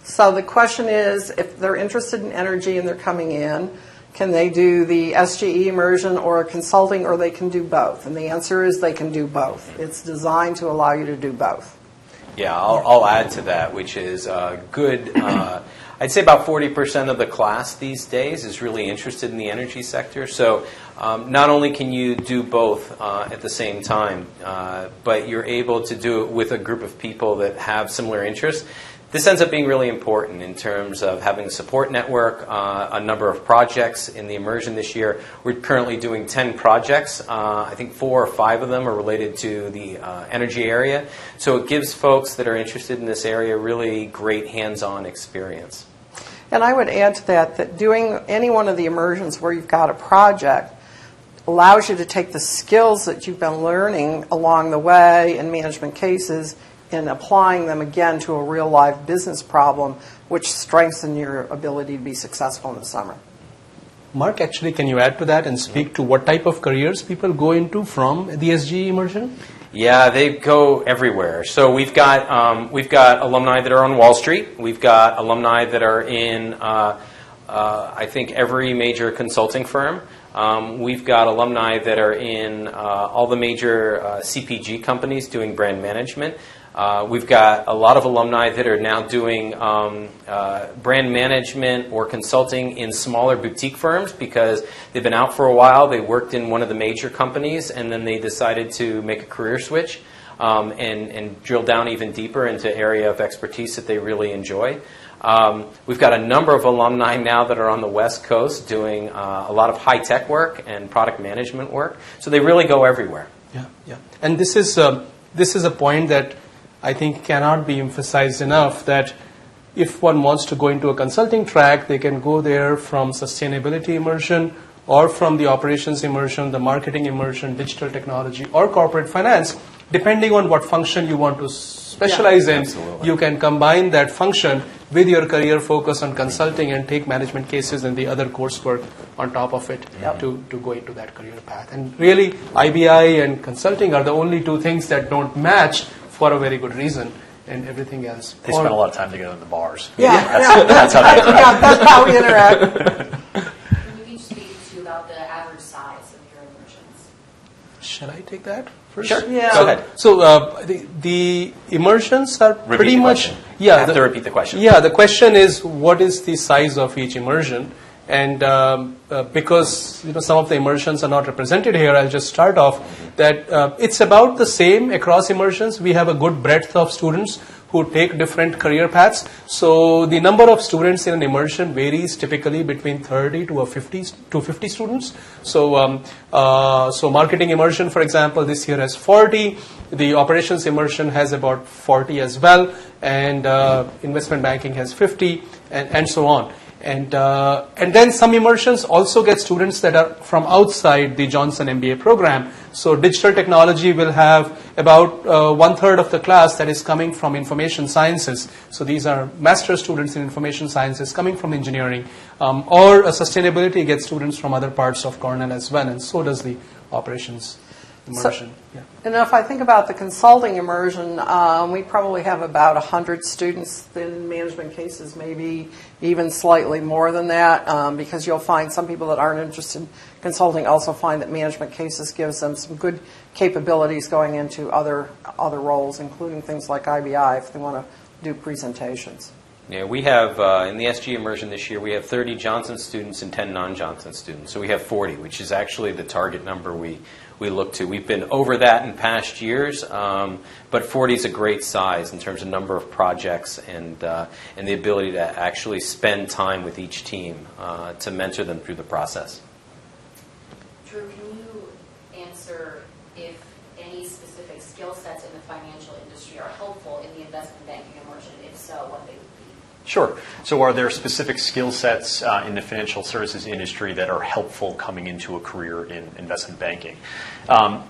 So the question is, if they're interested in energy and they're coming in, can they do the SG Immersion or a consulting, or they can do both? And the answer is they can do both. It's designed to allow you to do both. Yeah, I'll add to that, which is good. I'd say about 40% of the class these days is really interested in the energy sector. So not only can you do both at the same time, but you're able to do it with a group of people that have similar interests. This ends up being really important in terms of having a support network, a number of projects in the immersion this year. We're currently doing 10 projects. I think 4 or 5 of them are related to the energy area. So it gives folks that are interested in this area really great hands-on experience. And I would add to that doing any one of the immersions where you've got a project allows you to take the skills that you've been learning along the way in management cases and applying them again to a real live business problem, which strengthens your ability to be successful in the summer. Mark, actually, can you add to that and speak to what type of careers people go into from the SG Immersion? Yeah, they go everywhere. So we've got alumni that are on Wall Street. We've got alumni that are in, I think, every major consulting firm. We've got alumni that are in all the major CPG companies doing brand management. We've got a lot of alumni that are now doing brand management or consulting in smaller boutique firms because they've been out for a while. They worked in one of the major companies, and then they decided to make a career switch and drill down even deeper into area of expertise that they really enjoy. We've got a number of alumni now that are on the West Coast doing a lot of high-tech work and product management work. So they really go everywhere. Yeah. And this is a point that I think cannot be emphasized enough, that if one wants to go into a consulting track, they can go there from sustainability immersion or from the operations immersion, the marketing immersion, digital technology, or corporate finance. Depending on what function you want to specialize in, absolutely, you can combine that function with your career focus on consulting and take management cases and the other coursework on top of it to go into that career path. And really, IBI and consulting are the only two things that don't match for a very good reason, and everything else. They spend a lot of time together in the bars. That's how they interact. Yeah, that's how we interact. Can you each speak to about the average size of your immersions? Shall I take that first? Sure. Yeah. Go ahead. So the immersions are pretty much... You have to repeat the question. Yeah, the question is, what is the size of each immersion? And because some of the immersions are not represented here, I'll just start off that it's about the same across immersions. We have a good breadth of students who take different career paths. So the number of students in an immersion varies typically between 30 to 50 students. So so marketing immersion, for example, this year has 40. The operations immersion has about 40 as well, and investment banking has 50, and so on. And then some immersions also get students that are from outside the Johnson MBA program. So digital technology will have about 1/3 of the class that is coming from information sciences. So these are master's students in information sciences coming from engineering. Or sustainability gets students from other parts of Cornell as well, and so does the operations immersion. And if I think about the consulting immersion, we probably have about 100 students in management cases, maybe even slightly more than that, because you'll find some people that aren't interested in consulting also find that management cases gives them some good capabilities going into other roles, including things like IBI if they want to do presentations. Yeah, we have, in the SG Immersion this year, we have 30 Johnson students and 10 non-Johnson students. So we have 40, which is actually the target number we look to. We've been over that in past years, but 40 is a great size in terms of number of projects and the ability to actually spend time with each team to mentor them through the process. Drew, can you answer if any specific skill sets in the financial industry are helpful in the investment banking immersion? If so, what they would be? Sure. So are there specific skill sets in the financial services industry that are helpful coming into a career in investment banking?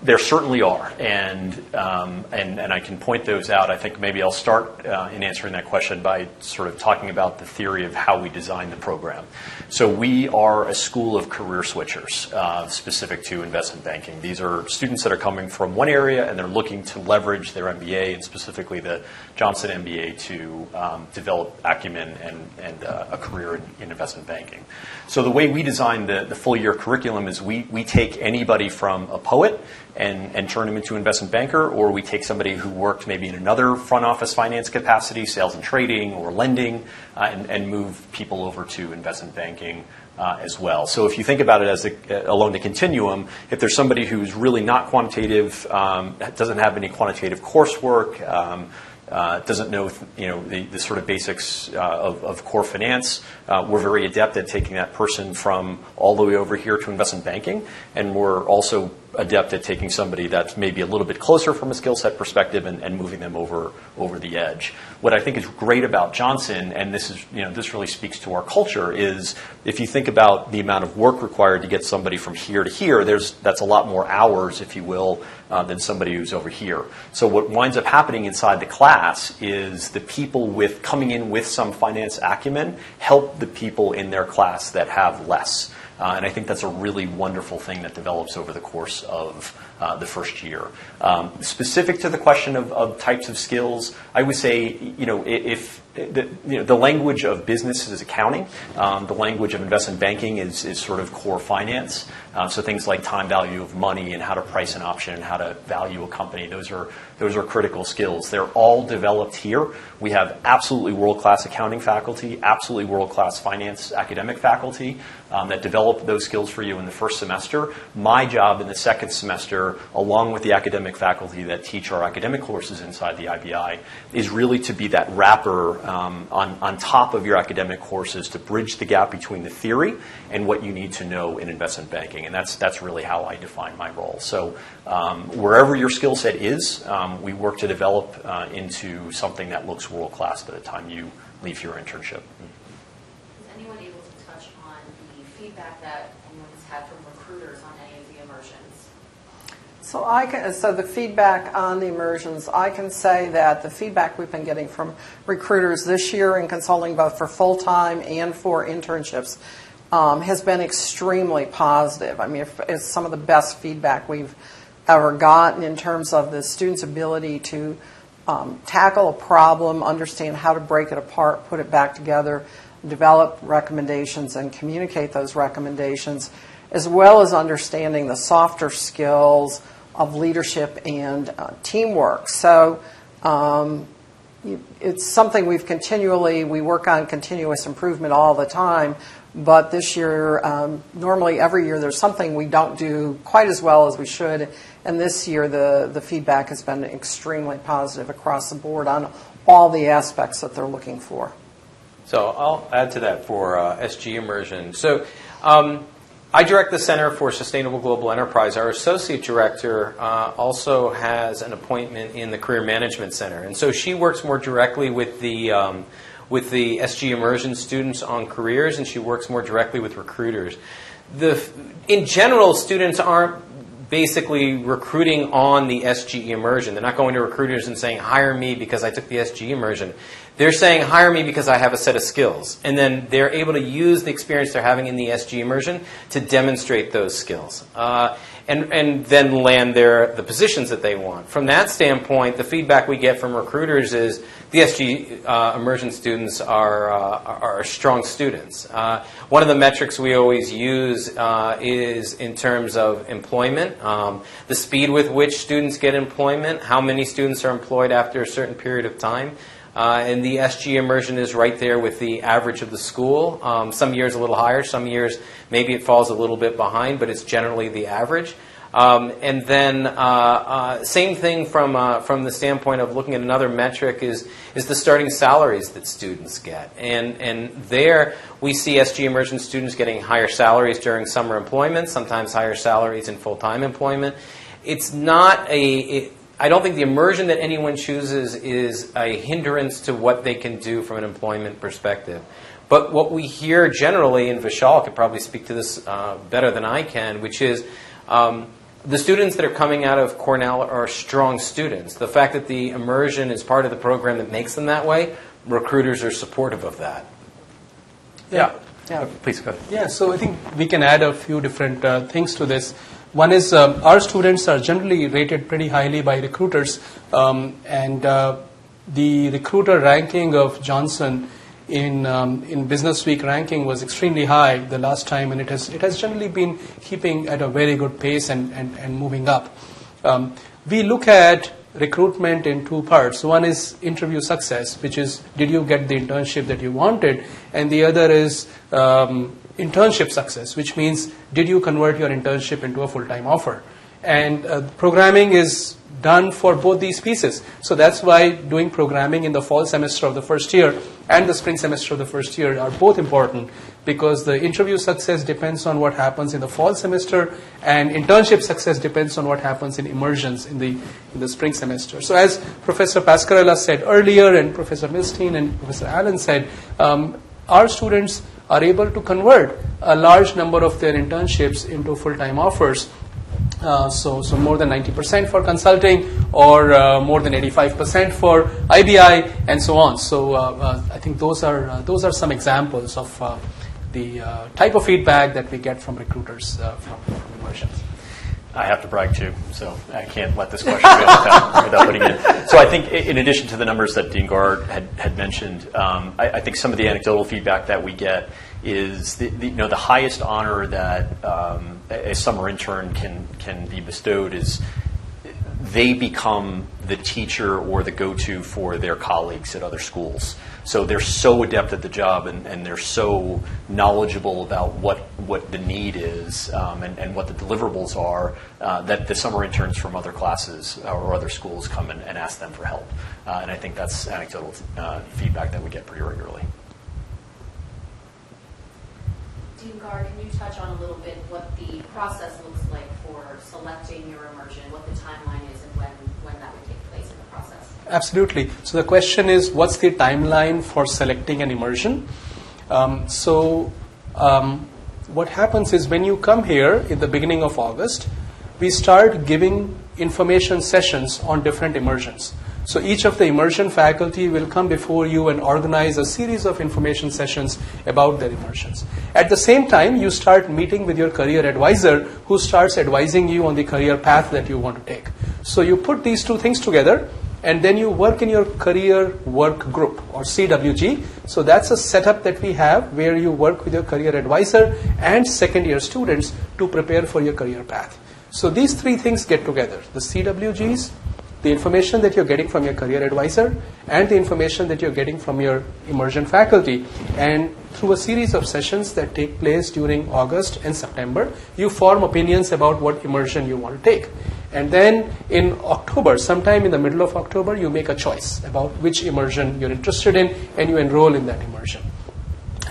There certainly are, and I can point those out. I think maybe I'll start in answering that question by sort of talking about the theory of how we design the program. So we are a school of career switchers specific to investment banking. These are students that are coming from one area and they're looking to leverage their MBA and specifically the Johnson MBA to develop actual acumen and a career in investment banking. So the way we design the full year curriculum is we take anybody from a poet and turn them into an investment banker, or we take somebody who worked maybe in another front office finance capacity, sales and trading or lending, and move people over to investment banking as well. So if you think about it as along the continuum, if there's somebody who's really not quantitative, doesn't have any quantitative coursework, doesn't know the sort of basics of core finance, we're very adept at taking that person from all the way over here to investment banking, and we're also adept at taking somebody that's maybe a little bit closer from a skill set perspective and moving them over the edge. What I think is great about Johnson, and this really speaks to our culture, is if you think about the amount of work required to get somebody from here to here, that's a lot more hours, if you will, than somebody who's over here. So what winds up happening inside the class is the people coming in with some finance acumen help the people in their class that have less. And I think that's a really wonderful thing that develops over the course of the first year. Specific to the question of types of skills, I would say, if the language of business is accounting, the language of investment banking is sort of core finance. So things like time value of money and how to price an option and how to value a company, those are critical skills. They're all developed here. We have absolutely world-class accounting faculty, absolutely world-class finance academic faculty that develop those skills for you in the first semester. My job in the second semester, along with the academic faculty that teach our academic courses inside the IBI, is really to be that wrapper on top of your academic courses to bridge the gap between the theory and what you need to know in investment banking. And that's really how I define my role. So wherever your skill set is, we work to develop into something that looks world-class by the time you leave your internship. Is anyone able to touch on the feedback that anyone's had from recruiters on any of the immersions? So the feedback on the immersions, I can say that the feedback we've been getting from recruiters this year in consulting, both for full-time and for internships, has been extremely positive. I mean, it's some of the best feedback we've ever gotten in terms of the students' ability to tackle a problem, understand how to break it apart, put it back together, develop recommendations, and communicate those recommendations, as well as understanding the softer skills of leadership and teamwork. So it's something we work on continuous improvement all the time, but this year, normally every year there's something we don't do quite as well as we should, and this year the feedback has been extremely positive across the board on all the aspects that they're looking for. So I'll add to that for SG Immersion. So I direct the Center for Sustainable Global Enterprise. Our associate director also has an appointment in the Career Management Center, and so she works more directly with the SG Immersion students on careers, and she works more directly with recruiters. In general, students aren't basically recruiting on the SG Immersion. They're not going to recruiters and saying, hire me because I took the SG Immersion. They're saying, hire me because I have a set of skills. And then they're able to use the experience they're having in the SG Immersion to demonstrate those skills. And then land the positions that they want. From that standpoint, the feedback we get from recruiters is the SG Immersion students are strong students. One of the metrics we always use is in terms of employment, the speed with which students get employment, how many students are employed after a certain period of time. And the SG Immersion is right there with the average of the school. Some years a little higher, some years maybe it falls a little bit behind, but it's generally the average. And then same thing from the standpoint of looking at another metric is the starting salaries that students get. And there we see SG Immersion students getting higher salaries during summer employment, sometimes higher salaries in full-time employment. It's not I don't think the immersion that anyone chooses is a hindrance to what they can do from an employment perspective. But what we hear generally, and Vishal could probably speak to this better than I can, which is the students that are coming out of Cornell are strong students. The fact that the immersion is part of the program that makes them that way, recruiters are supportive of that. Yeah. Please go ahead. Yeah, so I think we can add a few different things to this. One is our students are generally rated pretty highly by recruiters, and the recruiter ranking of Johnson in Business Week ranking was extremely high the last time, and it has generally been keeping at a very good pace and moving up. We look at recruitment in two parts. One is interview success, which is did you get the internship that you wanted, and the other is internship success, which means did you convert your internship into a full-time offer. And programming is done for both these pieces. So that's why doing programming in the fall semester of the first year and the spring semester of the first year are both important, because the interview success depends on what happens in the fall semester, and internship success depends on what happens in immersions in the spring semester. So as Professor Pascarella said earlier, and Professor Milstein and Professor Allen said, our students are able to convert a large number of their internships into full-time offers. So more than 90% for consulting, or more than 85% for IBI, and so on. So I think those are some examples of the type of feedback that we get from recruiters from Immersions. I have to brag too, so I can't let this question go without putting it in. So I think in addition to the numbers that Dean Gard had mentioned, I think some of the anecdotal feedback that we get is the highest honor that a summer intern can be bestowed is they become the teacher or the go-to for their colleagues at other schools. So they're so adept at the job, and they're so knowledgeable about what the need is and what the deliverables are, that the summer interns from other classes or other schools come and ask them for help. And I think that's anecdotal feedback that we get pretty regularly. Dean Gard, can you touch on a little bit what the process looks like for selecting your immersion, what the timeline is, and when that would take place in the process? Absolutely. So the question is, what's the timeline for selecting an immersion? What happens is when you come here in the beginning of August, we start giving information sessions on different immersions. So each of the immersion faculty will come before you and organize a series of information sessions about their immersions. At the same time, you start meeting with your career advisor, who starts advising you on the career path that you want to take. So you put these two things together, and then you work in your career work group, or CWG. So that's a setup that we have where you work with your career advisor and second year students to prepare for your career path. So these three things get together: the CWGs, the information that you're getting from your career advisor, and the information that you're getting from your immersion faculty. And through a series of sessions that take place during August and September, you form opinions about what immersion you want to take. And then in October, sometime in the middle of October, you make a choice about which immersion you're interested in, and you enroll in that immersion.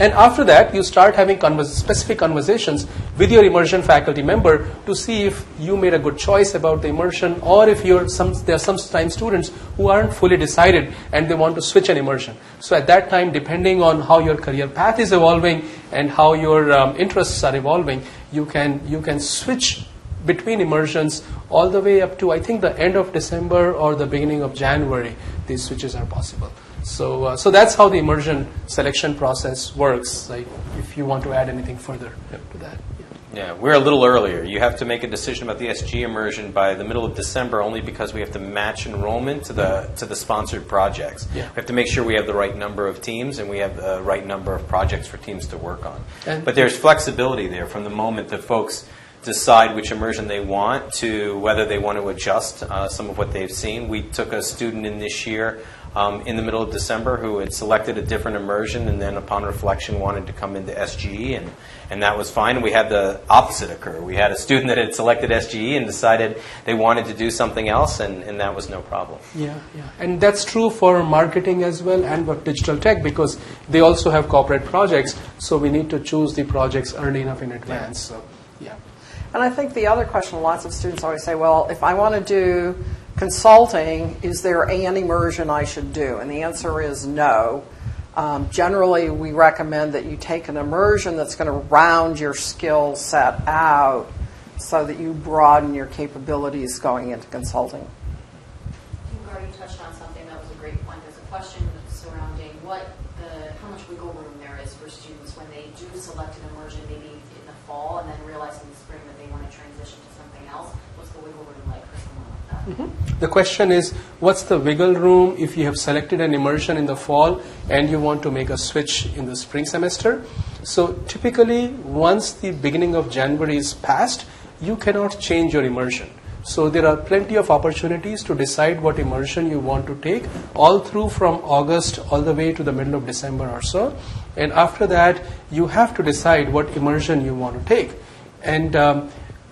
And after that, you start having specific conversations with your immersion faculty member to see if you made a good choice about the immersion, or if there are sometimes students who aren't fully decided and they want to switch an immersion. So at that time, depending on how your career path is evolving and how your interests are evolving, you can switch between immersions all the way up to, I think, the end of December or the beginning of January. These switches are possible. So that's how the immersion selection process works. Like, if you want to add anything further to that. Yeah, we're a little earlier. You have to make a decision about the SG immersion by the middle of December, only because we have to match enrollment to the sponsored projects. Yeah. We have to make sure we have the right number of teams and we have the right number of projects for teams to work on. But there's flexibility there from the moment that folks decide which immersion they want to whether they want to adjust some of what they've seen. We took a student in this year in the middle of December who had selected a different immersion and then upon reflection wanted to come into SGE, and that was fine. We had the opposite occur. We had a student that had selected SGE and decided they wanted to do something else, and that was no problem. Yeah. And that's true for marketing as well and for digital tech, because they also have corporate projects, so we need to choose the projects early enough in advance. So, yeah. And I think the other question lots of students always say, well, if I want to do consulting, is there an immersion I should do? And the answer is no. Generally, we recommend that you take an immersion that's going to round your skill set out so that you broaden your capabilities going into consulting. You already touched on something that was a great point. There's a question surrounding how much wiggle room there is for students when they do select an immersion, maybe in the fall, and then realize in the spring that they want to transition to something else. What's the wiggle room like for someone like that? The question is, what's the wiggle room if you have selected an immersion in the fall and you want to make a switch in the spring semester? So typically, once the beginning of January is passed, you cannot change your immersion. So there are plenty of opportunities to decide what immersion you want to take all through from August all the way to the middle of December or so. And after that, you have to decide what immersion you want to take. And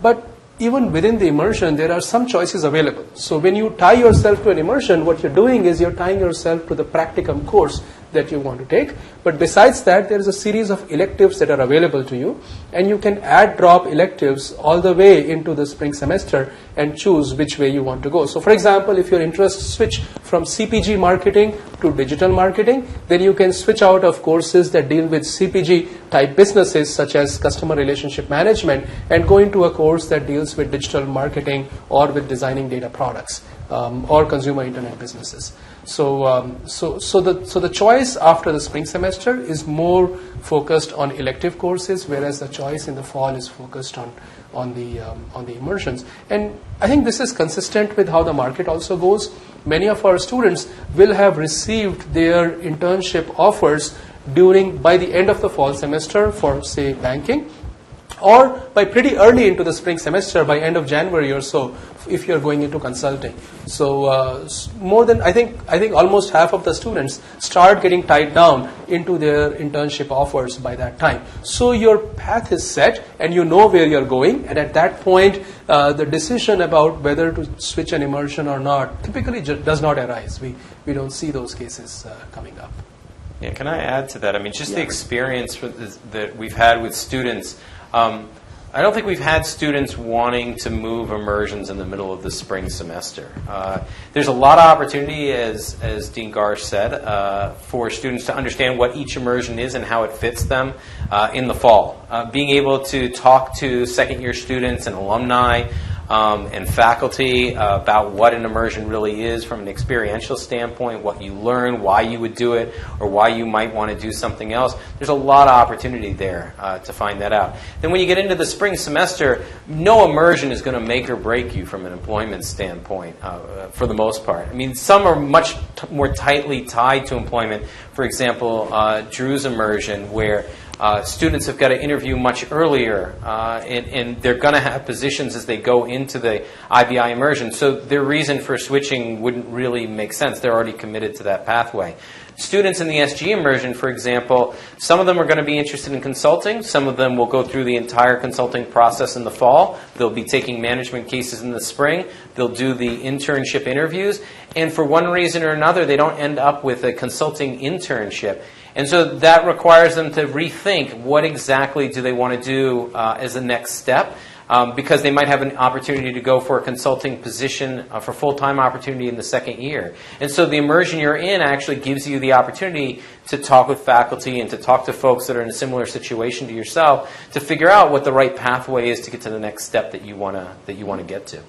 but even within the immersion, there are some choices available. So when you tie yourself to an immersion, what you're doing is you're tying yourself to the practicum course that you want to take. But besides that, there is a series of electives that are available to you, and you can add drop electives all the way into the spring semester and choose which way you want to go. So for example, if your interests switch from CPG marketing to digital marketing, then you can switch out of courses that deal with CPG type businesses such as customer relationship management and go into a course that deals with digital marketing or with designing data products or consumer internet businesses. So the choice after the spring semester is more focused on elective courses, whereas the choice in the fall is focused on the immersions. And I think this is consistent with how the market also goes. Many of our students will have received their internship offers by the end of the fall semester for, say, banking, or by pretty early into the spring semester, by end of January or so, if you're going into consulting. So more than, I think almost half of the students start getting tied down into their internship offers by that time. So your path is set and you know where you're going, and at that point, the decision about whether to switch an immersion or not typically does not arise. We don't see those cases coming up. Yeah, can I add to that? I mean, just the experience that we've had with students. I don't think we've had students wanting to move immersions in the middle of the spring semester. There's a lot of opportunity, as Dean Garsh said, for students to understand what each immersion is and how it fits them in the fall. Being able to talk to second-year students and alumni and faculty about what an immersion really is from an experiential standpoint, what you learn, why you would do it, or why you might want to do something else. There's a lot of opportunity there to find that out. Then when you get into the spring semester, no immersion is going to make or break you from an employment standpoint for the most part. I mean, some are much more tightly tied to employment. For example, Drew's immersion, where students have got to interview much earlier, and they're going to have positions as they go into the IBI immersion. So their reason for switching wouldn't really make sense. They're already committed to that pathway. Students in the SG immersion, for example, some of them are going to be interested in consulting. Some of them will go through the entire consulting process in the fall. They'll be taking management cases in the spring. They'll do the internship interviews. And for one reason or another, they don't end up with a consulting internship. And so that requires them to rethink what exactly do they want to do as a next step, because they might have an opportunity to go for a consulting position for full-time opportunity in the second year. And so the immersion you're in actually gives you the opportunity to talk with faculty and to talk to folks that are in a similar situation to yourself to figure out what the right pathway is to get to the next step that you want to get to.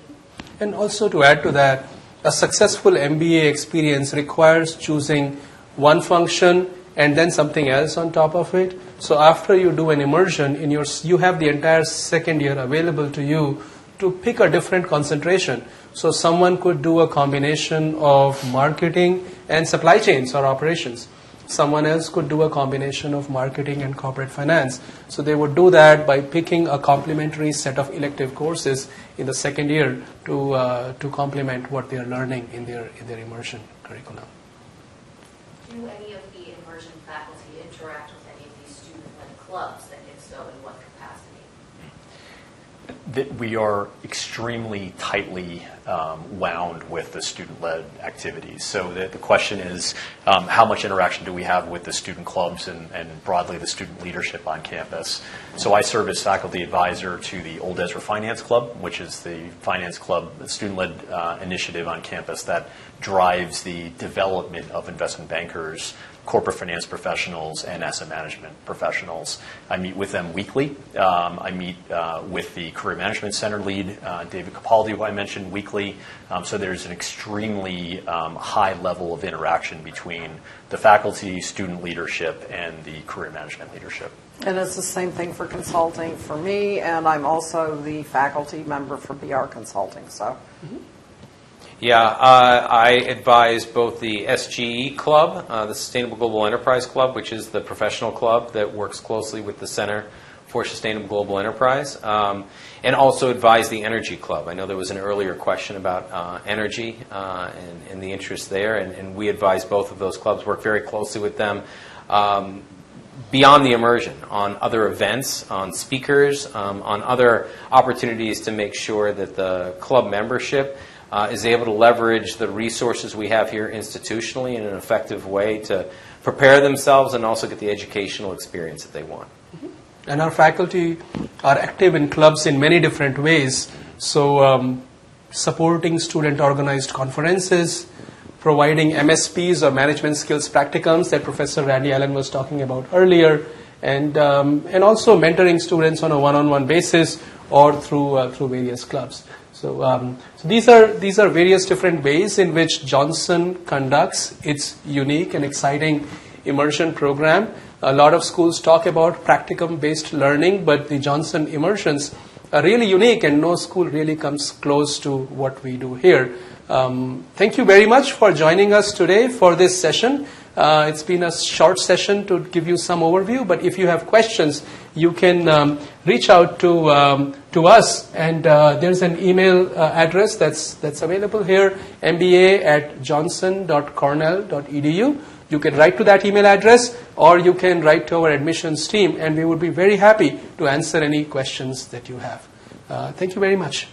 And also to add to that, a successful MBA experience requires choosing one function and then something else on top of it. So after you do an immersion, you have the entire second year available to you to pick a different concentration. So someone could do a combination of marketing and supply chains or operations. Someone else could do a combination of marketing and corporate finance. So they would do that by picking a complementary set of elective courses in the second year to complement what they are learning in their immersion curriculum. Do any of the immersion faculty interact with any of these student-led clubs, and if so, in what capacity? We are extremely tightly wound with the student-led activities. So the question is, how much interaction do we have with the student clubs and broadly the student leadership on campus? So I serve as faculty advisor to the Old Ezra Finance Club, which is the finance club, the student-led initiative on campus that drives the development of investment bankers, corporate finance professionals, and asset management professionals. I meet with them weekly. I meet with the Career Management Center lead, David Capaldi, who I mentioned, weekly. So there's an extremely high level of interaction between the faculty, student leadership, and the career management leadership. And it's the same thing for consulting for me, and I'm also the faculty member for BR Consulting. So. Yeah, I advise both the SGE Club, the Sustainable Global Enterprise Club, which is the professional club that works closely with the Center for Sustainable Global Enterprise, and also advise the Energy Club. I know there was an earlier question about energy and the interest there, and we advise both of those clubs, work very closely with them beyond the immersion, on other events, on speakers, on other opportunities to make sure that the club membership is able to leverage the resources we have here institutionally in an effective way to prepare themselves and also get the educational experience that they want. And our faculty are active in clubs in many different ways. So supporting student-organized conferences, providing MSPs or management skills practicums that Professor Randy Allen was talking about earlier, and also mentoring students on a one-on-one basis or through various clubs. So these are various different ways in which Johnson conducts its unique and exciting immersion program. A lot of schools talk about practicum-based learning, but the Johnson immersions are really unique, and no school really comes close to what we do here. Thank you very much for joining us today for this session. It's been a short session to give you some overview, but if you have questions, you can reach out to us, and there's an email address that's available here, mba@johnson.cornell.edu. You can write to that email address, or you can write to our admissions team, and we would be very happy to answer any questions that you have. Thank you very much.